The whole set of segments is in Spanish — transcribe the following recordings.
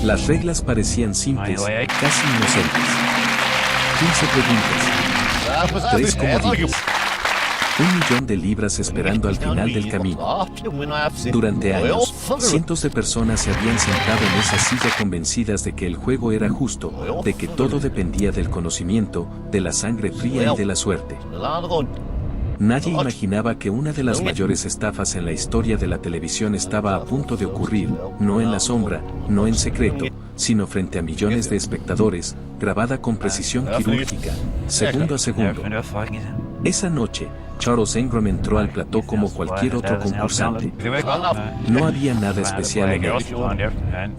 Las reglas parecían simples, casi inocentes. 15 preguntas. 3 comodines. 1.000.000 de libras esperando al final del camino. Durante años, cientos de personas se habían sentado en esa silla convencidas de que el juego era justo, de que todo dependía del conocimiento, de la sangre fría y de la suerte. Nadie imaginaba que una de las mayores estafas en la historia de la televisión estaba a punto de ocurrir, no en la sombra, no en secreto, sino frente a millones de espectadores, grabada con precisión quirúrgica, segundo a segundo. Esa noche, Charles Ingram entró al plató como cualquier otro concursante. No había nada especial en él.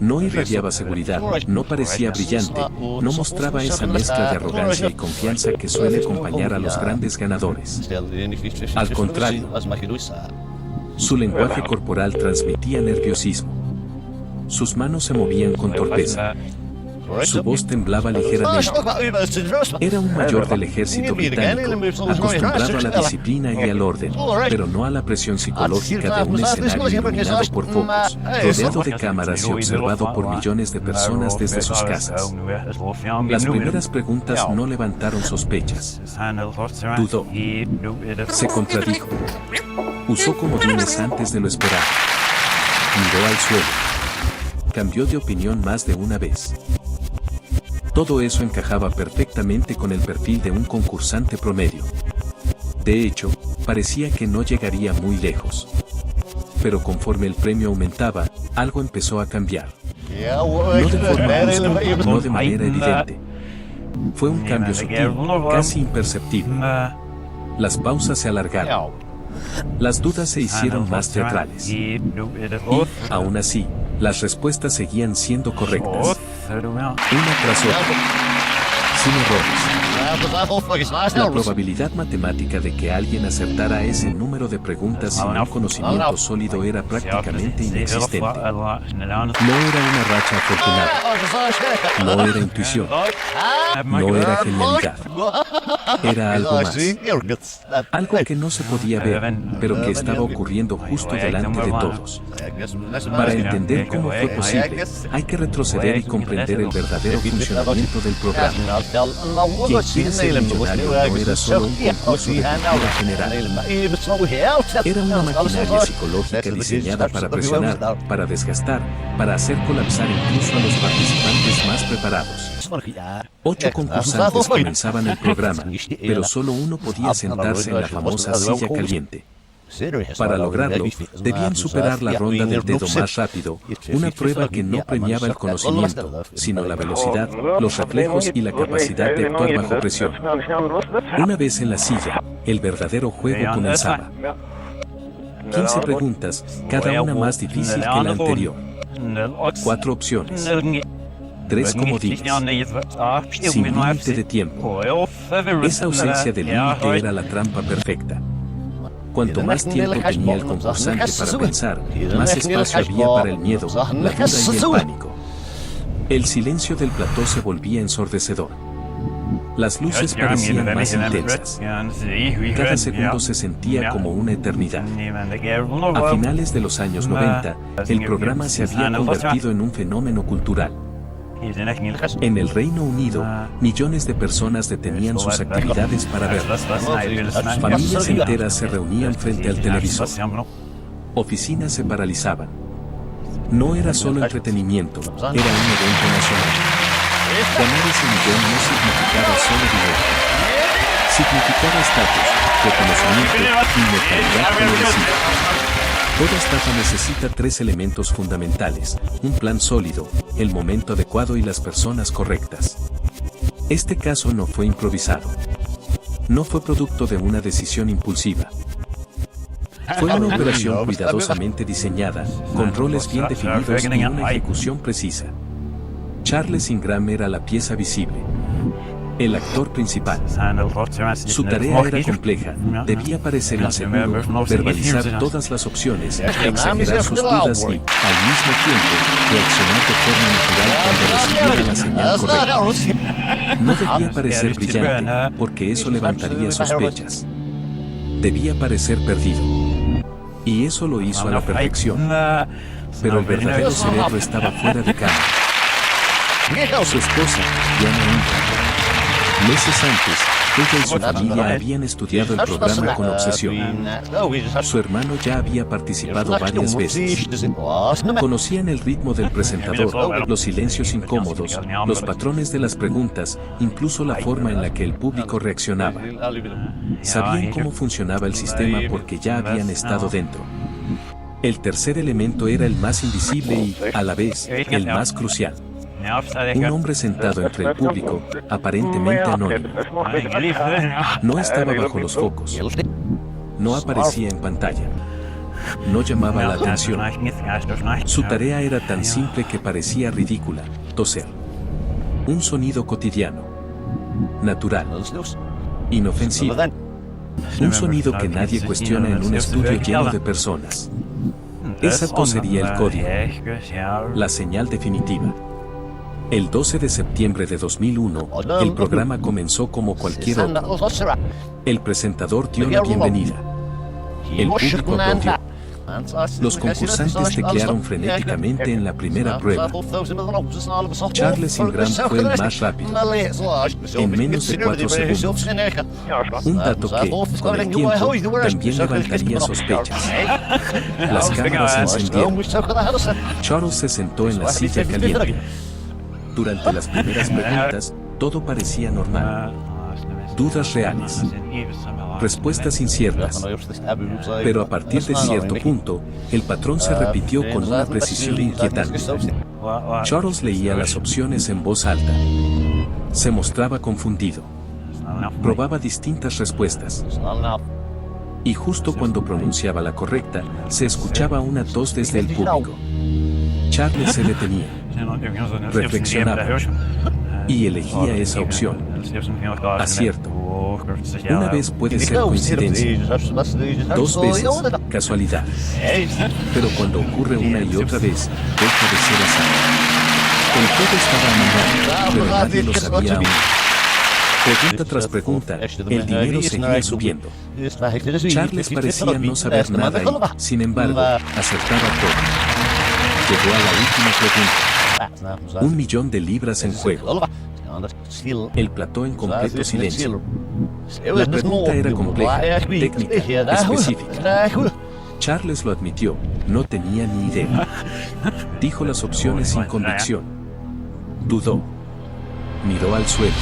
No irradiaba seguridad, no parecía brillante, no mostraba esa mezcla de arrogancia y confianza que suele acompañar a los grandes ganadores. Al contrario, su lenguaje corporal transmitía nerviosismo. Sus manos se movían con torpeza. Su voz temblaba ligeramente. Era un mayor del ejército británico, acostumbrado a la disciplina y al orden, pero no a la presión psicológica de un escenario iluminado por focos, rodeado de cámaras y observado por millones de personas desde sus casas. Las primeras preguntas no levantaron sospechas. Dudó. Se contradijo. Usó comodines antes de lo esperado. Miró al suelo. Cambió de opinión más de una vez. Todo eso encajaba perfectamente con el perfil de un concursante promedio. De hecho, parecía que no llegaría muy lejos. Pero conforme el premio aumentaba, algo empezó a cambiar. No de forma brusca, no de manera evidente. Fue un cambio sutil, casi imperceptible. Las pausas se alargaron. Las dudas se hicieron más teatrales. Y, aún así, las respuestas seguían siendo correctas. Una tras otra. Sin errores. La probabilidad matemática de que alguien acertara ese número de preguntas sin un conocimiento sólido era prácticamente inexistente. No era una racha afortunada. No era intuición. No era genialidad. Era algo más. Algo que no se podía ver, pero que estaba ocurriendo justo delante de todos. Para entender cómo fue posible, hay que retroceder y comprender el verdadero funcionamiento del programa. Quien quiere ser millonario no era solo un concurso de cultura general. Era una maquinaria psicológica diseñada para presionar, para desgastar, para hacer colapsar incluso a los participantes más preparados. 8 concursantes comenzaban el programa, pero solo uno podía sentarse en la famosa silla caliente. Para lograrlo, debían superar la ronda del dedo más rápido, una prueba que no premiaba el conocimiento, sino la velocidad, los reflejos y la capacidad de actuar bajo presión. Una vez en la silla, el verdadero juego comenzaba. 15 preguntas, cada una más difícil que la anterior. 4 opciones. 3 comodines. Sin límite de tiempo. Esa ausencia de límite era la trampa perfecta. Cuanto más tiempo tenía el concursante para pensar, más espacio había para el miedo, la duda y el pánico. El silencio del plató se volvía ensordecedor. Las luces parecían más intensas. Cada segundo se sentía como una eternidad. A finales de los años 90, el programa se había convertido en un fenómeno cultural. En el Reino Unido, millones de personas detenían sus actividades para verlo. Familias enteras se reunían frente al televisor. Oficinas se paralizaban. No era solo entretenimiento, era un evento nacional. Ganar ese millón no significaba solo dinero. Significaba estatus, reconocimiento y inmortalidad televisiva. Toda estafa necesita 3 elementos fundamentales: un plan sólido, el momento adecuado y las personas correctas. Este caso no fue improvisado. No fue producto de una decisión impulsiva. Fue una operación cuidadosamente diseñada, con roles bien definidos y una ejecución precisa. Charles Ingram era la pieza visible. El actor principal. Su tarea era compleja, debía parecer inseguro, verbalizar todas las opciones, exagerar sus dudas y, al mismo tiempo, reaccionar de forma natural cuando recibiera la señal correcta. No debía parecer brillante, porque eso levantaría sospechas. Debía parecer perdido. Y eso lo hizo a la perfección. Pero el verdadero cerebro estaba fuera de cámara. Su esposa, Diana Ingram. Meses antes, ella y su familia habían estudiado el programa con obsesión. Su hermano ya había participado varias veces. Conocían el ritmo del presentador, los silencios incómodos, los patrones de las preguntas, incluso la forma en la que el público reaccionaba. Sabían cómo funcionaba el sistema porque ya habían estado dentro. El tercer elemento era el más invisible y, a la vez, el más crucial. Un hombre sentado entre el público, aparentemente anónimo. No estaba bajo los focos. No aparecía en pantalla. No llamaba la atención. Su tarea era tan simple que parecía ridícula: toser. Un sonido cotidiano. Natural. Inofensivo. Un sonido que nadie cuestiona en un estudio lleno de personas. Esa tos sería el código. La señal definitiva. El 12 de septiembre de 2001, el programa comenzó como cualquier otro. El presentador dio la bienvenida. El público aplaudió. Los concursantes teclearon frenéticamente en la primera prueba. Charles Ingram fue el más rápido, en menos de 4 segundos. Un dato que, con el tiempo, también levantaría sospechas. Las cámaras se encendieron. Charles se sentó en la silla caliente. Durante las primeras preguntas, todo parecía normal. Dudas reales. Respuestas inciertas. Pero a partir de cierto punto, el patrón se repitió con una precisión inquietante. Charles leía las opciones en voz alta. Se mostraba confundido. Probaba distintas respuestas. Y justo cuando pronunciaba la correcta, se escuchaba una tos desde el público. Charles se detenía. Reflexionaba. Y elegía esa opción. Acierto. Una vez puede ser coincidencia. 2 veces, casualidad. Pero cuando ocurre una y otra vez, deja de ser azar. El juego estaba amarrado, pero nadie lo sabía aún. Pregunta tras pregunta, el dinero seguía subiendo. Charles parecía no saber nada y, sin embargo, acertaba todo. Llegó a la última pregunta. 1 millón de libras en juego. El plató en completo silencio. La pregunta era compleja, técnica, específica. Charles lo admitió, no tenía ni idea. Dijo las opciones sin convicción. Dudó. Miró al suelo.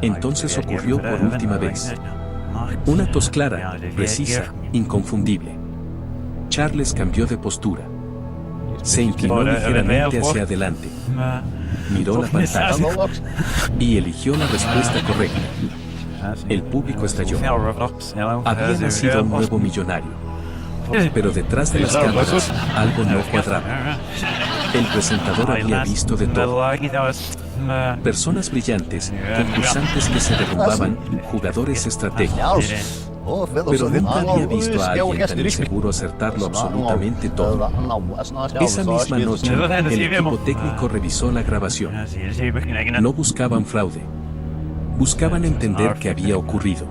Entonces ocurrió por última vez. Una tos clara, precisa, inconfundible. Charles cambió de postura. Se inclinó ligeramente hacia adelante. Miró la pantalla y eligió la respuesta correcta. El público estalló. Había nacido un nuevo millonario. Pero detrás de las cámaras, algo no cuadraba. El presentador había visto de todo. Personas brillantes, concursantes que se derrumbaban, jugadores estratégicos. Pero nunca había visto a alguien tan inseguro acertarlo absolutamente todo. Esa misma noche, el equipo técnico revisó la grabación. No buscaban fraude. Buscaban entender qué había ocurrido.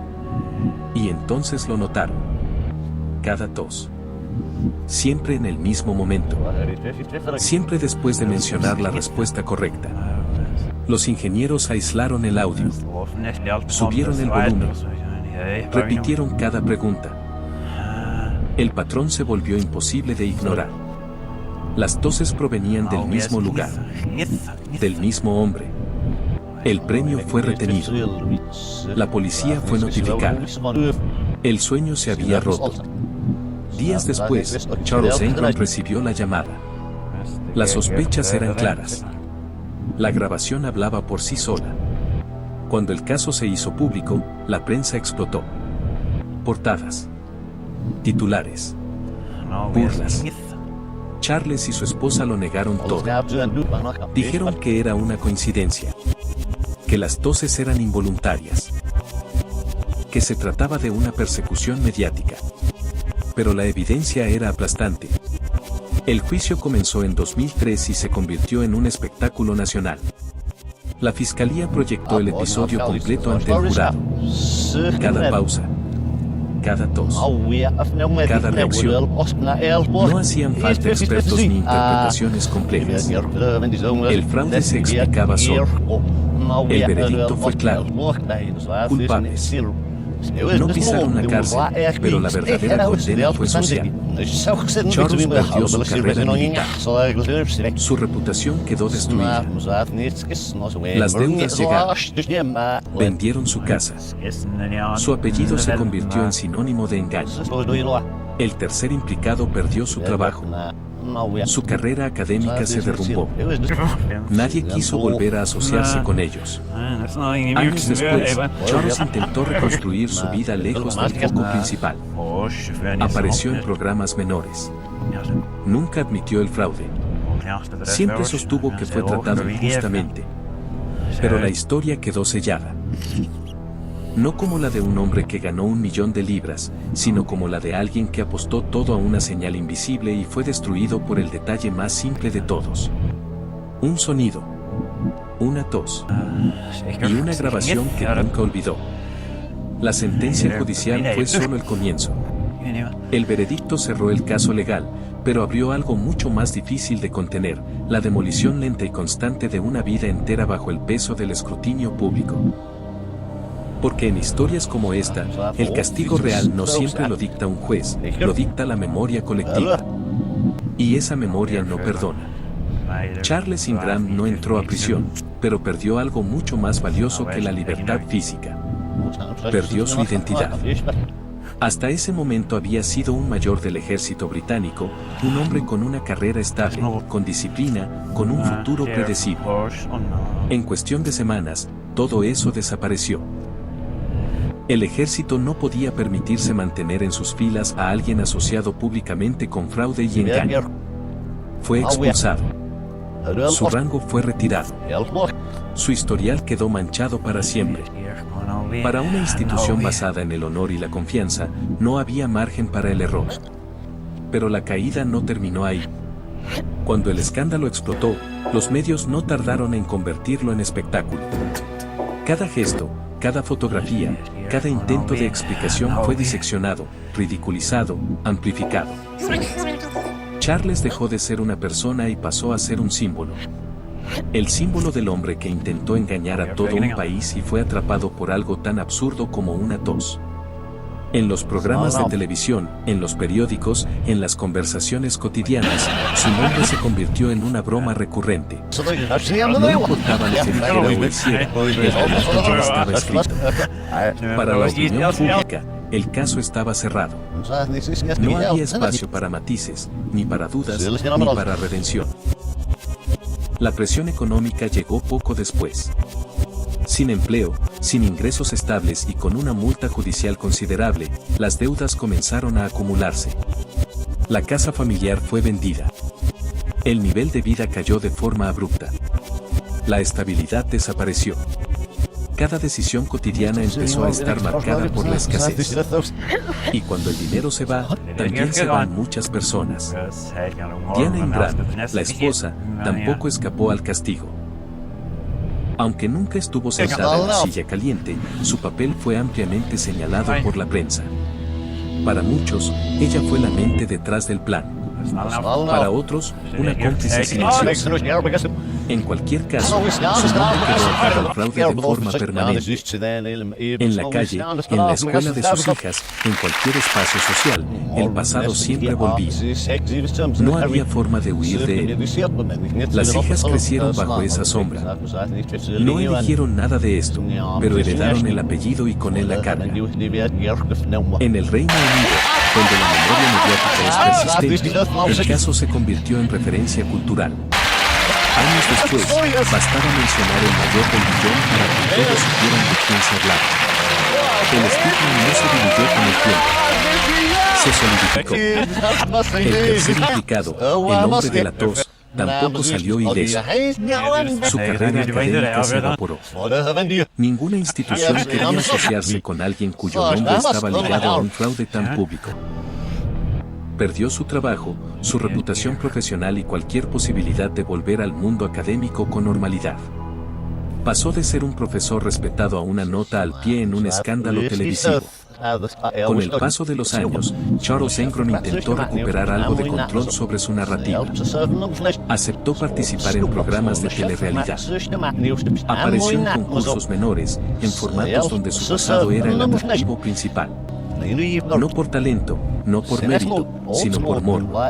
Y entonces lo notaron. Cada tos. Siempre en el mismo momento. Siempre después de mencionar la respuesta correcta. Los ingenieros aislaron el audio. Subieron el volumen. Repitieron cada pregunta. El patrón se volvió imposible de ignorar. Las toses provenían del mismo lugar, del mismo hombre. El premio fue retenido. La policía fue notificada. El sueño se había roto. Días después, Charles Ingram recibió la llamada. Las sospechas eran claras. La grabación hablaba por sí sola. Cuando el caso se hizo público, la prensa explotó. Portadas. Titulares. Burlas. Charles y su esposa lo negaron todo. Dijeron que era una coincidencia. Que las toses eran involuntarias. Que se trataba de una persecución mediática. Pero la evidencia era aplastante. El juicio comenzó en 2003 y se convirtió en un espectáculo nacional. La fiscalía proyectó el episodio completo ante el jurado. Cada pausa. cada tos, cada reacción. No hacían falta expertos ni interpretaciones complejas. El fraude se explicaba solo. El veredicto fue claro. Culpables. No pisaron la cárcel, pero la verdadera condena fue social. Charles perdió su carrera militar. Su reputación quedó destruida. Las deudas llegaron. Vendieron su casa. Su apellido se convirtió en sinónimo de engaño. El tercer implicado perdió su trabajo. Su carrera académica se derrumbó. Nadie quiso volver a asociarse con ellos. Años después, Charles intentó reconstruir su vida lejos del foco principal. Apareció en programas menores. Nunca admitió el fraude. Siempre sostuvo que fue tratado injustamente. Pero la historia quedó sellada. No como la de un hombre que ganó 1 millón de libras, sino como la de alguien que apostó todo a una señal invisible y fue destruido por el detalle más simple de todos. Un sonido, una tos y una grabación que nunca olvidó. La sentencia judicial fue solo el comienzo. El veredicto cerró el caso legal, pero abrió algo mucho más difícil de contener, la demolición lenta y constante de una vida entera bajo el peso del escrutinio público. Porque en historias como esta, el castigo real no siempre lo dicta un juez, lo dicta la memoria colectiva. Y esa memoria no perdona. Charles Ingram no entró a prisión, pero perdió algo mucho más valioso que la libertad física. Perdió su identidad. Hasta ese momento había sido un mayor del ejército británico, un hombre con una carrera estable, con disciplina, con un futuro predecible. En cuestión de semanas, todo eso desapareció. El ejército no podía permitirse mantener en sus filas a alguien asociado públicamente con fraude y engaño. Fue expulsado. Su rango fue retirado. Su historial quedó manchado para siempre. Para una institución basada en el honor y la confianza, no había margen para el error. Pero la caída no terminó ahí. Cuando el escándalo explotó, los medios no tardaron en convertirlo en espectáculo. Cada gesto, cada fotografía, cada intento de explicación fue diseccionado, ridiculizado, amplificado. Charles dejó de ser una persona y pasó a ser un símbolo. El símbolo del hombre que intentó engañar a todo un país y fue atrapado por algo tan absurdo como una tos. En los programas de televisión, en los periódicos, en las conversaciones cotidianas, su nombre se convirtió en una broma recurrente. No importaba lo que dijera o hiciera, el relato ya estaba escrito. Para la opinión pública, el caso estaba cerrado. No había espacio para matices, ni para dudas, ni para redención. La presión económica llegó poco después. Sin empleo, sin ingresos estables y con una multa judicial considerable, las deudas comenzaron a acumularse. La casa familiar fue vendida. El nivel de vida cayó de forma abrupta. La estabilidad desapareció. Cada decisión cotidiana empezó a estar marcada por la escasez. Y cuando el dinero se va, también se van muchas personas. Diana Ingram, la esposa, tampoco escapó al castigo. Aunque nunca estuvo sentada en la silla caliente, su papel fue ampliamente señalado por la prensa. Para muchos, ella fue la mente detrás del plan. Para otros, una cómplice silenciosa. En cualquier caso, su nombre quedó atado al fraude de forma permanente. En la calle, en la escuela de sus hijas, en cualquier espacio social, el pasado siempre volvía. No había forma de huir de él. Las hijas crecieron bajo esa sombra. No eligieron nada de esto, pero heredaron el apellido y con él la carga. En el Reino Unido, donde la memoria mediática es persistente, el caso se convirtió en referencia cultural. Años después, bastaba mencionar el mayor del millón para que todos supieran de quién se hablaba. El estigma no se diluyó con el tiempo. Se solidificó. El tercer implicado, el hombre de la tos, tampoco salió ileso. Su carrera académica se evaporó. Ninguna institución quería asociarse con alguien cuyo nombre estaba ligado a un fraude tan público. Perdió su trabajo, su reputación profesional y cualquier posibilidad de volver al mundo académico con normalidad. Pasó de ser un profesor respetado a una nota al pie en un escándalo televisivo. Con el paso de los años, Charles Engron intentó recuperar algo de control sobre su narrativa. Aceptó participar en programas de telerrealidad. Apareció en concursos menores, en formatos donde su pasado era el atractivo principal. No por talento, no por mérito, sino por morbo.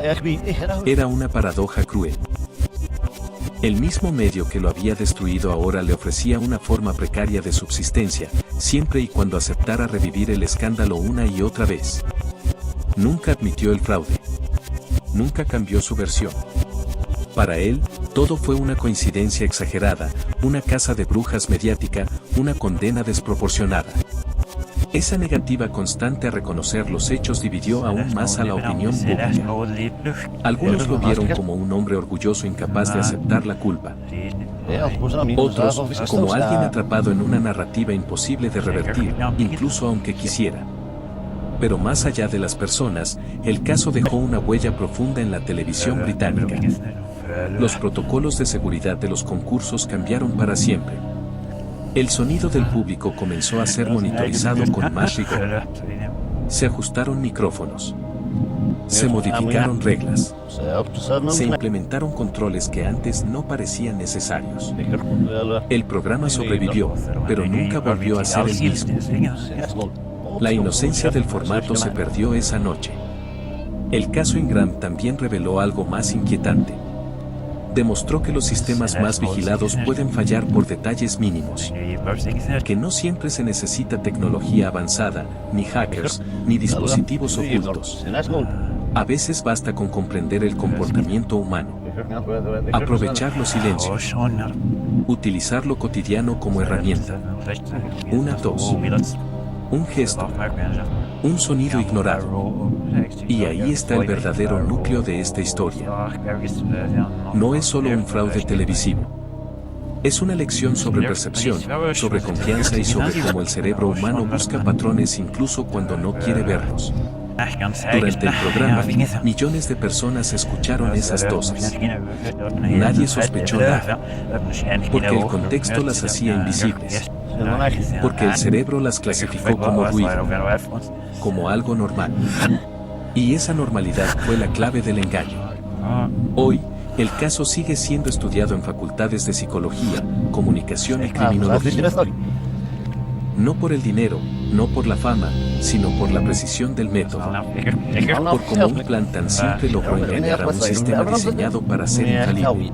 Era una paradoja cruel. El mismo medio que lo había destruido ahora le ofrecía una forma precaria de subsistencia, siempre y cuando aceptara revivir el escándalo una y otra vez. Nunca admitió el fraude. Nunca cambió su versión. Para él, todo fue una coincidencia exagerada, una caza de brujas mediática, una condena desproporcionada. Esa negativa constante a reconocer los hechos dividió aún más a la opinión pública. Algunos lo vieron como un hombre orgulloso incapaz de aceptar la culpa. Otros, como alguien atrapado en una narrativa imposible de revertir, incluso aunque quisiera. Pero más allá de las personas, el caso dejó una huella profunda en la televisión británica. Los protocolos de seguridad de los concursos cambiaron para siempre. El sonido del público comenzó a ser monitorizado con más rigor. Se ajustaron micrófonos. Se modificaron reglas. Se implementaron controles que antes no parecían necesarios. El programa sobrevivió, pero nunca volvió a ser el mismo. La inocencia del formato se perdió esa noche. El caso Ingram también reveló algo más inquietante. Demostró que los sistemas más vigilados pueden fallar por detalles mínimos. Que no siempre se necesita tecnología avanzada, ni hackers, ni dispositivos ocultos. A veces basta con comprender el comportamiento humano. Aprovechar los silencios. Utilizar lo cotidiano como herramienta. Una tos. Un gesto. Un sonido ignorado. Y ahí está el verdadero núcleo de esta historia. No es solo un fraude televisivo. Es una lección sobre percepción, sobre confianza y sobre cómo el cerebro humano busca patrones incluso cuando no quiere verlos. Durante el programa, millones de personas escucharon esas toses. Nadie sospechó nada, porque el contexto las hacía invisibles. Porque el cerebro las clasificó como ruido, como algo normal. Y esa normalidad fue la clave del engaño. Hoy, el caso sigue siendo estudiado en facultades de psicología, comunicación y criminología. No por el dinero, no por la fama, sino por la precisión del método. Por cómo un plan tan simple logró engañar a un sistema diseñado para ser infalible.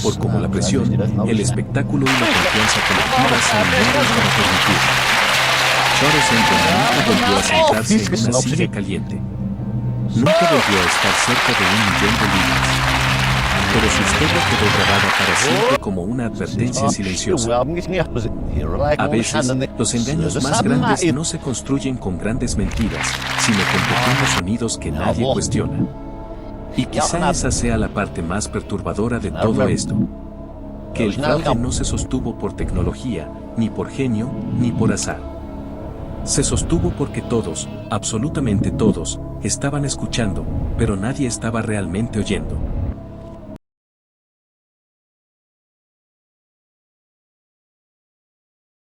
Por cómo la presión, el espectáculo y la confianza colectiva se alinearon para permitir. Charles Engron nunca volvió a sentarse en una silla caliente. Nunca volvió a estar cerca de 1 millón de libras. Pero su historia quedó grabada para siempre como una advertencia silenciosa. A veces, los engaños más grandes no se construyen con grandes mentiras, sino con pequeños sonidos que nadie cuestiona. Y quizá esa sea la parte más perturbadora de todo esto. Que el fraude no se sostuvo por tecnología, ni por genio, ni por azar. Se sostuvo porque todos, absolutamente todos, estaban escuchando, pero nadie estaba realmente oyendo.